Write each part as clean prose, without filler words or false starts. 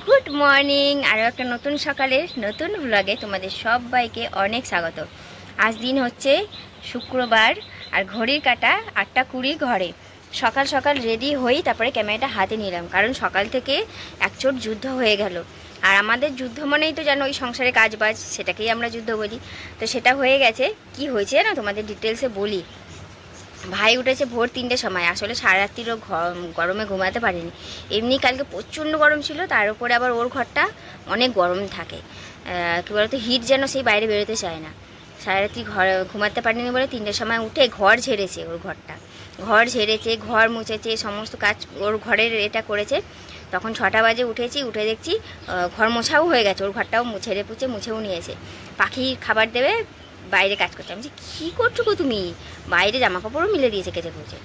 Good morning. আরও একটা নতুন সকালের নতুন ভ্লগে তোমাদের সবাইকে অনেক স্বাগত। আজ দিন হচ্ছে শুক্রবার আর ঘড়ির কাঁটা 8:20 ঘরে। সকাল সকাল রেডি হই, তারপরে ক্যামেরাটা হাতে নিলাম, কারণ সকাল থেকে একচোট যুদ্ধ হয়ে গেল। আর আমাদের যুদ্ধ মানেই তো জানো ওই সংসারে কাজ বাজ, সেটাকেই আমরা যুদ্ধ বলি। তো সেটা হয়ে গেছে। কি হয়েছে না তোমাদের ডিটেলসে বলি। ভাই উঠেছে ভোর 3টের সময়। আসলে সারা রাত্রিরও গরমে ঘুমাতে পারিনি। এমনি কালকে প্রচণ্ড গরম ছিল, তার উপরে আবার ওর ঘরটা অনেক গরম থাকে। কী বলতো, হিট যেন সেই বাইরে বেরোতে চায় না। সারা রাত্রি ঘুমাতে পারিনি বলে 3টের সময় উঠে ঘর ঝেড়েছে। ওর ঘরটা ঘর ঝেড়েছে, ঘর মুছেছে, সমস্ত কাজ ওর ঘরের এটা করেছে। তখন 6টা বাজে উঠেছি, উঠে দেখছি ঘর মোছাও হয়ে গেছে। ওর ঘরটাও ঝেড়ে পুছে মুছেও নিয়েছে। পাখি খাবার দেবে, বাইরে কাজ করছে। আমি বলছি কী করছো গো তুমি? বাইরে জামা কাপড়ও মিলে দিয়েছে, কেচে কুচে।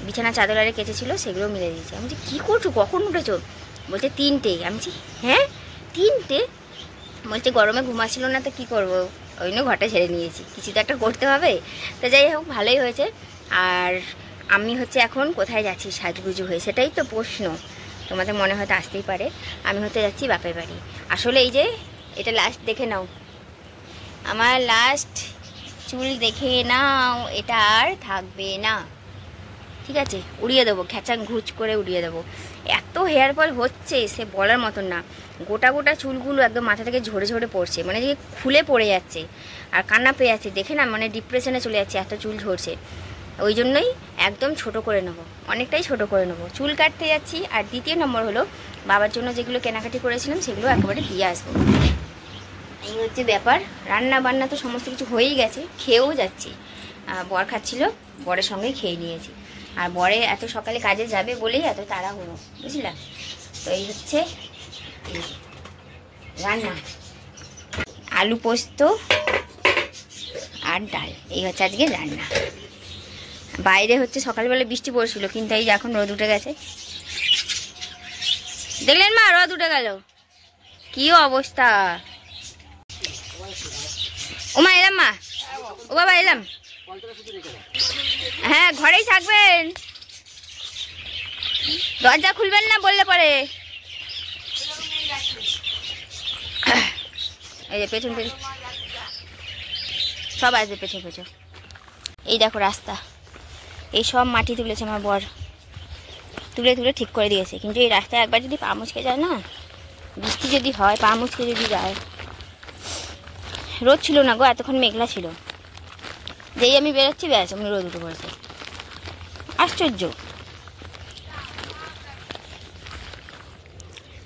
বিছানা চাদর আরে কেচেছিল, সেগুলোও মিলে দিয়েছে। আমি বলছি কী করছো, কখন উঠেছো? বলছে 3টে। আমি বলছি হ্যাঁ 3টে? বলছে গরমে ঘুমাচ্ছিল না, তো কী করবো, ওই জন্য ঘরটা ঝেড়ে নিয়েছি, কিছু তো একটা করতে হবে। তো যাই হোক, ভালোই হয়েছে। আর আমি হচ্ছে এখন কোথায় যাচ্ছি সাজগুজু হয়ে, সেটাই তো প্রশ্ন তোমাদের মনে হয়তো আসতেই পারে। আমি হতে যাচ্ছি বাপের বাড়ি। আসলে এই যে এটা লাস্ট দেখে নাও, আমার লাস্ট চুল দেখে নাও, এটা আর থাকবে না, ঠিক আছে? উড়িয়ে দেবো, খ্যাচাং ঘুচ করে উড়িয়ে দেবো। এত হেয়ার ফল হচ্ছে সে বলার মতন না। গোটা গোটা চুলগুলো একদম মাথা থেকে ঝরে ঝরে পড়ছে, মানে যে খুলে পড়ে যাচ্ছে আর কান্না পেয়ে যাচ্ছে দেখে না, মানে ডিপ্রেশনে চলে যাচ্ছে, এত চুল ঝরছে। ওই জন্যই একদম ছোট করে নেবো, অনেকটাই ছোট করে নেবো। চুল কাটতে যাচ্ছি। আর দ্বিতীয় নম্বর হলো, বাবার জন্য যেগুলো কেনাকাটি করেছিলাম সেগুলো একেবারে দিয়ে আসবো। এই হচ্ছে ব্যাপার। রান্না বান্না তো সমস্ত কিছু হয়েই গেছে, খেয়েও যাচ্ছি। বর খাচ্ছিল, বরের সঙ্গে খেয়ে নিয়েছি। আর বরে এত সকালে কাজে যাবে বলেই এত তাড়াহুড়ো, বুঝলা? তো এই হচ্ছে রান্না, আলু পোস্ত আর ডাল, এই হচ্ছে আজকে রান্না। বাইরে হচ্ছে সকালবেলা বৃষ্টি পড়ছিল, কিন্তু এই যে এখন রোদ উঠে গেছে। দেখলেন মা, রোদ উঠে গেল, কি অবস্থা। ও মা এলাম, মা ও বাবা এলাম। হ্যাঁ ঘরেই থাকবেন, দরজা খুলবেন না বললে পরে। এই যে পেছন পেছন সব আসবে, পেছন পেছন। এই দেখো রাস্তা, এই সব মাটি তুলেছে আমার বর, তুলে তুলে ঠিক করে দিয়েছে। কিন্তু এই রাস্তায় একবার যদি পা মুচকে যায় না, বৃষ্টি যদি হয়, পা মুচকে যদি যায়। রোদ ছিল না গো, এতক্ষণ মেঘলা ছিল। যেই আমি বেরোচ্ছি ব্যাস আমি রোদ উঠে পড়েছে। আশ্চর্য,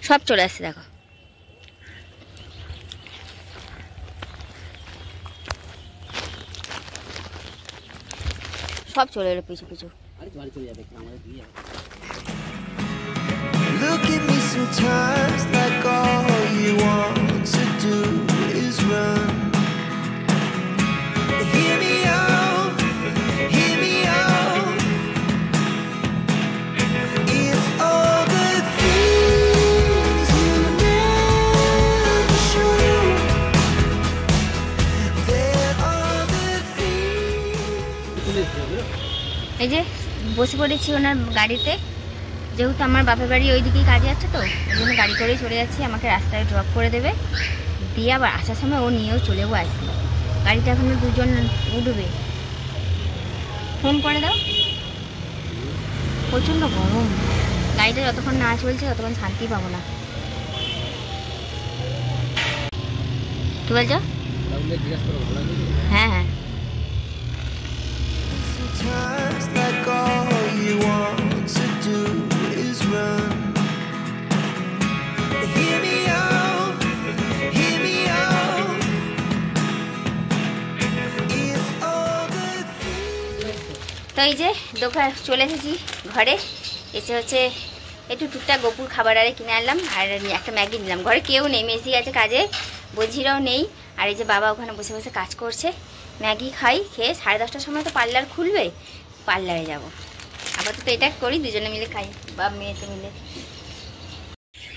সব চলে আসছে দেখো। সব চলে এলো পিছু পিছু। Look at me sometimes like all you want to do is run. Hear me out, hear me out. If all the things you never show, there are the things. এই যে বসে পড়েছি ওনার গাড়িতে, যেহেতু আমার বাপের বাড়ি ওই দিকেই কাজে আছে, তো ওই জন্য গাড়ি করেই চলে যাচ্ছি। আমাকে রাস্তায় ড্রপ করে দেবে, দিয়ে আবার আসার সময় ও নিয়েও চলেও আসবে। গাড়িতে এখন 2জন উঠবে। ফোন করে দাও, প্রচণ্ড গরম। গাড়িটা যতক্ষণ না চলছে ততক্ষণ শান্তি পাবো না। কি বলছো? হ্যাঁ হ্যাঁ। তো এই যে দোকান চলে এসেছি ঘরে। এসে হচ্ছে একটু টুকটাক গোপুর খাবার আরে কিনে আনলাম, আর একটা ম্যাগি নিলাম। ঘরে কেউ নেই, মেসি আছে কাজে, বঝিরাও নেই। আর এই যে বাবা ওখানে বসে বসে কাজ করছে। ম্যাগি খাই, খেয়ে 10:30টার সময় তো পার্লার খুলবে, পার্লারে যাব। আপাতত এটা করি, দুজনে মিলে খাই, বাপ মেয়ে তো মিলে।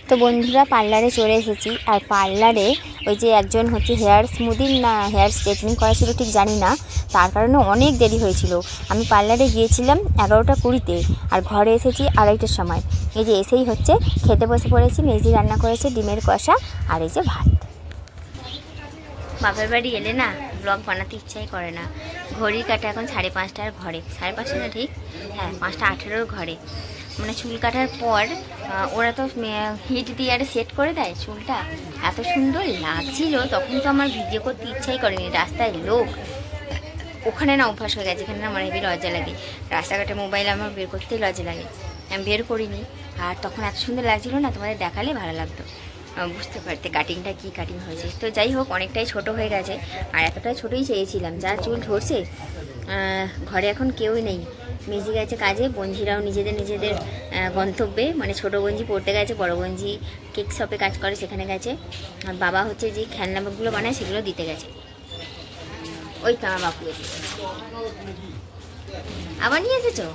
তো বন্ধুরা পার্লারে চলে এসেছি। আর পার্লারে ওই যে একজন হচ্ছে হেয়ার স্মুদিং না হেয়ার স্ট্রেটনিং করা ছিল ঠিক জানি না, তার কারণে অনেক দেরি হয়েছিল। আমি পার্লারে গিয়েছিলাম 11টা 20-তে আর ঘরে এসেছি 2:30টার সময়। এই যে এসেই হচ্ছে খেতে বসে পড়েছি। মেজি রান্না করেছে ডিমের কষা আর এই যে ভাত। বাপের বাড়ি এলে না ব্লগ বানাতে ইচ্ছাই করে না। ঘড়ির কাটা এখন 5:30টার ঘরে, 5:30 না ঠিক, হ্যাঁ 5:18 ঘরে। মানে চুল কাটার পর ওরা তো হিট দিয়ে আরে সেট করে দেয় চুলটা, এত সুন্দর লাগছিল তখন তো আমার ভিডিও করতে ইচ্ছাই করেনি। রাস্তায় লোক, ওখানে না অভ্যাস হয়ে গেছে, এখানে না আমার হেবি লজ্জা লাগে। রাস্তাঘাটে মোবাইল আমার বের করতেই লজ্জা লাগে, আমি বের করিনি। আর তখন এত সুন্দর লাগছিল না, তোমাদের দেখালে ভালো লাগতো, বুঝতে পারতে কাটিংটা কি কাটিং হয়েছে। তো যাই হোক অনেকটাই ছোট হয়ে গেছে, আর এতটাই ছোটোই চেয়েছিলাম। যা চুল ঝরছে, ঘরে এখন কেউই নেই, মেজি গেছে কাজে, বঞ্জিরাও নিজেদের গন্তব্যে, মানে ছোটো গঞ্জি পড়তে গেছে, বড় গঞ্জি কেক শপে কাজ করে সেখানে গেছে, আর বাবা হচ্ছে যে খেলনাগুলো বানায় সেগুলো দিতে গেছে। ওই তো আমার বাপু এসেছে, আবার নিয়ে এসেছো?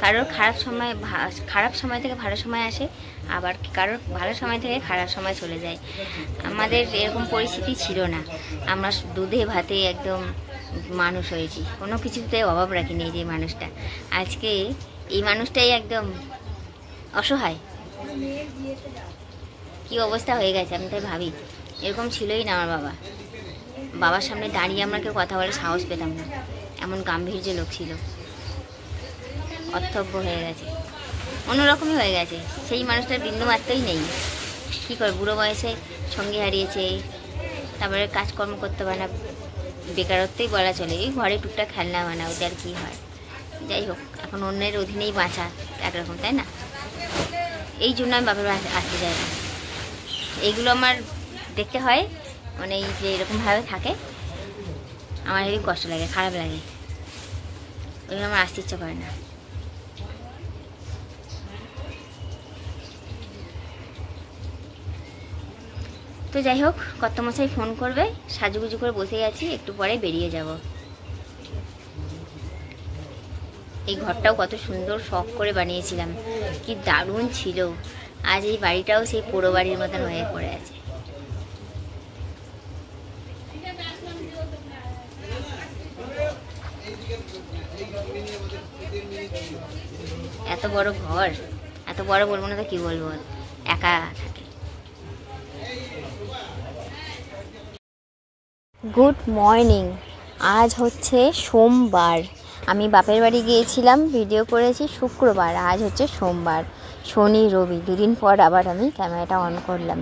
কারোর খারাপ সময় থেকে ভালো সময় আসে, আবার কারোর ভালো সময় থেকে খারাপ সময় চলে যায়। আমাদের এরকম পরিস্থিতি ছিল না, আমরা দুধে ভাতে একদম মানুষ হয়েছি, কোনো কিছুতে অভাব রাখিনি। এই যে মানুষটা, আজকে এই মানুষটাই একদম অসহায়, কি অবস্থা হয়ে গেছে। আমি তাই ভাবি এরকম ছিলই না আমার বাবার সামনে দাঁড়িয়ে আমরা কেউ কথা বলে সাহস পেতাম না, এমন গাম্ভীর্য লোক ছিল। অর্থব্য হয়ে গেছে, অন্যরকমই হয়ে গেছে। সেই মানুষটার বিন্দুমাত্রই নেই। কী করে, বুড়ো বয়সে সঙ্গী হারিয়েছে, তারপরে কাজকর্ম করতে পারে না, বেকারত্বই বলা চলে। এই ঘরে টুকটাক খেলনা বানা, ওটা আর কী হয়। যাই হোক, এখন অন্যের অধীনেই বাঁচা একরকম, তাই না? এই জন্য আমি বাপের আসতে চাই না। এইগুলো আমার দেখতে হয়, মানে এই যে এরকমভাবে থাকে আমার হেবি কষ্ট লাগে, খারাপ লাগে, ওই জন্য আমার আসতে ইচ্ছা করে না। তো যাই হোক, কর্তামশাই ফোন করবে, সাজুগুজু করে বসে গেছি, একটু পরে বেরিয়ে যাব। এই ঘরটাও কত সুন্দর শখ করে বানিয়েছিলাম, কি দারুণ ছিল। আজ এই বাড়িটাও সেই পোড়ো বাড়ির মতন হয়ে পড়ে আছে। এত বড় ঘর, এত বড় বলবো না তো কি বলবো, একা থাকে। Good morning. আজ হচ্ছে সোমবার, আমি বাপের বাড়ি গিয়েছিলাম, ভিডিও করেছি শুক্রবার, আজ হচ্ছে সোমবার, শনি রবি 2 দিন পর আবার আমি ক্যামেরাটা অন করলাম।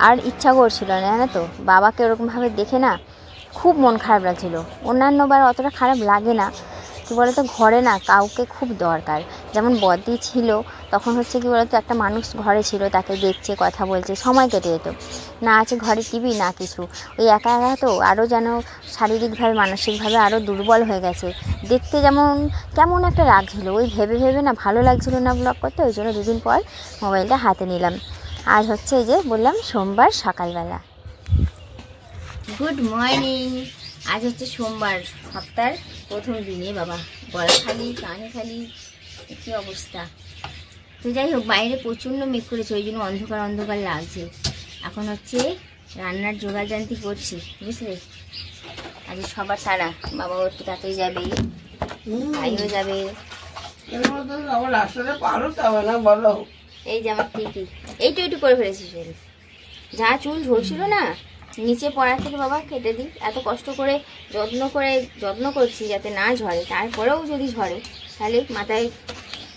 আর ইচ্ছা করছিল না, জানো তো, বাবাকে ওরকমভাবে দেখে না খুব মন খারাপ লাগছিলো। অন্যান্যবার অতটা খারাপ লাগে না, কী বলতো, ঘরে না কাউকে খুব দরকার। যেমন বদ্দি ছিল তখন হচ্ছে কি বলতো, একটা মানুষ ঘরে ছিল, তাকে দেখছে, কথা বলছে, সময় কেটে যেত। না আছে ঘরে টিভি, না কিছু, ওই একা একা তো আরও যেন শারীরিকভাবে মানসিকভাবে আরও দুর্বল হয়ে গেছে। দেখতে যেমন কেমন একটা লাগছিলো, ওই ভেবে না ভালো লাগছিলো না ব্লগ করতে, ওই জন্য 2 দিন পর মোবাইলটা হাতে নিলাম। আজ হচ্ছে এই যে বললাম সোমবার সকালবেলা। Good morning. আজ হচ্ছে সোমবার, সপ্তাহের প্রথম দিনে বাবা গলা খালি, কান খালি, কী অবস্থা। তো যাই হোক, বাইরে প্রচণ্ড মেঘ করেছে, ওই জন্য অন্ধকার লাগছে। এখন হচ্ছে রান্নার জোগাড় জানতি করছি, বুঝলে। আজ সবার তারা, বাবা একটু তাড়াতাড়ি যাবে, ভাইও যাবে। এই যে আমার ঠিকই এইটু একটু করে ফেলেছি, যা চুল ঝরছিল না নিচে পড়ার থেকে বাবা কেটে দিই। এত কষ্ট করে যত্ন করছি যাতে না ঝরে, তারপরেও যদি ঝরে তাহলে মাথায়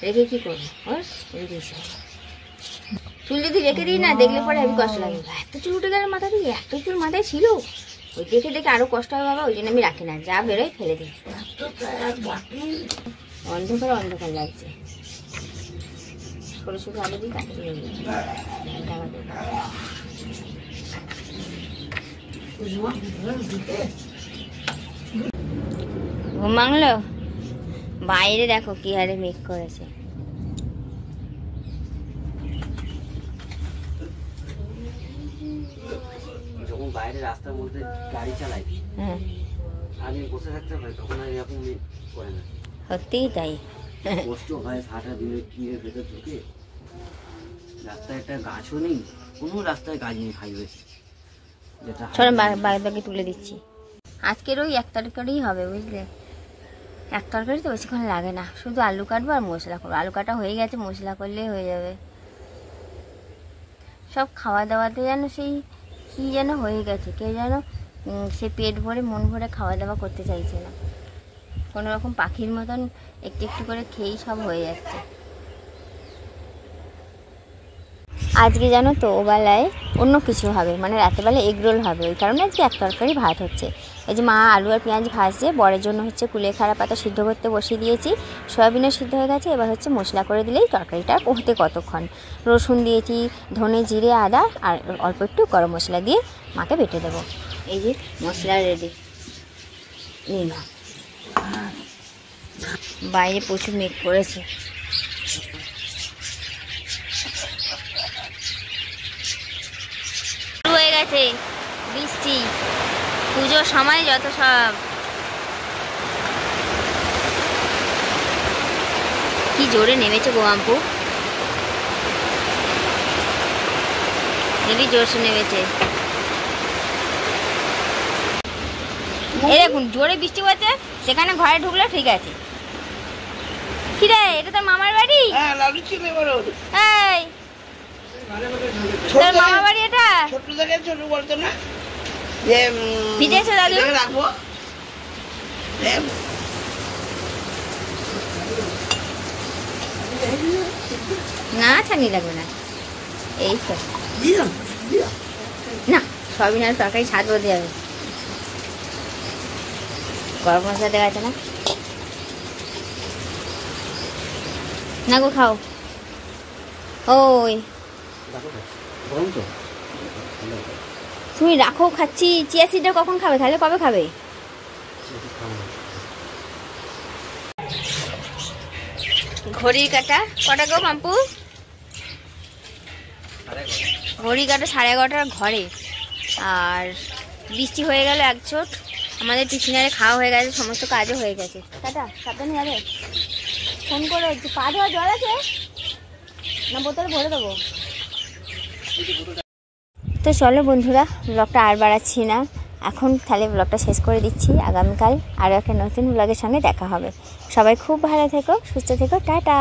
রেখে কী করবো, চুল যদি রেখে দিই না, দেখলে পরে আমি কষ্ট লাগে। এত চুল উঠে গেলে মাথা দিয়ে, এত চুল মাথায় ছিল, ওই দেখে আরও কষ্ট হয় বাবা, ওই জন্য আমি রাখি না, যা বেরোয় ফেলে দিই। অন্ধকার লাগছে, ছোটো আলু দিই, কাটি ঘুম ভাঙলো, বাইরে দেখো কি হারে মেঘ করেছে। যখন বাইরে রাস্তার মধ্যে গাড়ি চালাই, হ্যাঁ, আগে বসে থাকতে হয়, তখন আর এরকম মেঘ করে না। সত্যিই তাই। কষ্ট হয় ফাটা দিনের টিনের ভেতর ঢুকে। রাস্তায় একটা গাছও নেই, কোনো রাস্তায় গাছ নেই হাইওয়ে। চলো বাকি তুলে দিচ্ছি। আজকের ওই এক তরকারি হবে, বুঝলে? এক তরকারি তো বেশিক্ষণ লাগে না, শুধু আলু কাটবো আর মশলা করবো। আলু কাটা হয়ে গেছে, মশলা করলেই হয়ে যাবে। সব খাওয়া দাওয়াতে যেন সেই কী যেন হয়ে গেছে, কেউ যেন সে পেট ভরে মন ভরে খাওয়া দাওয়া করতে চাইছে না। কোনো রকম পাখির মতন একটু একটু করে খেয়েই সব হয়ে যাচ্ছে। আজকে জানো তো ওবেলায় অন্য কিছু হবে, মানে রাতেরবেলা এগরোল হবে, ওই কারণে আজকে এক তরকারি ভাত হচ্ছে। এই যে মা আলু আর পেঁয়াজ ভাজছে, বরের জন্য হচ্ছে কুলেখাড়া পাতা সিদ্ধ করতে বসিয়ে দিয়েছি, সয়াবিনও সিদ্ধ হয়ে গেছে। এবার হচ্ছে মশলা করে দিলেই তরকারিটা হতে কতক্ষণ। রসুন দিয়েছি, ধনে জিরে আদা আর অল্প একটু গরম মশলা দিয়ে মাকে বেটে দেবো। এই যে মশলা রেডি। না, বাইরে প্রচুর মেঘ পড়েছে। হয়ে গেছে বৃষ্টি, পুজোর সময় যত সব। কি জোরে নেমেছে গোয়াম্পু, হেবি জোরসে নেমেছে। এই দেখুন জোরে বৃষ্টি হচ্ছে, সেখানে ঘরে ঢুকলে ঠিক আছে। কি রে, এটা তোর মামার বাড়ি? এই তোর মামার বাড়ি এটা? ছোট থেকে ছোট বলতো না যে ভিজেছে দাদু? রাখবো না, ছানি লাগবে না। এই তো না, সয়াবিন আর তরকারি স্বাদ বদলে যাবে। গরম মশলা দেওয়া আছে না? না গো, খাও। ওই তুমি রাখো, খাচ্ছি। চিয়া সিডটা কখন খাবে তাহলে? কবে খাবে? ঘড়ির কাটা কটা গো পাম্পু? ঘড়ির কাটা 11:30 ঘরে। আর বৃষ্টি হয়ে গেল এক চোট। আমাদের টিফিনারে খাওয়া হয়ে গেছে, সমস্ত কাজও হয়ে গেছে। টাটা, সাবধানে যাবে। ফোন করে একটু পা ধোয়া জল আছে না, বোতলে ভরে দেবো? তো চলো বন্ধুরা, ব্লগটা আর বাড়াচ্ছি না, এখন তাহলে ব্লগটা শেষ করে দিচ্ছি। আগামীকাল আরও একটা নতুন ব্লগের সঙ্গে দেখা হবে। সবাই খুব ভালো থেকো, সুস্থ থেকো, টাটা।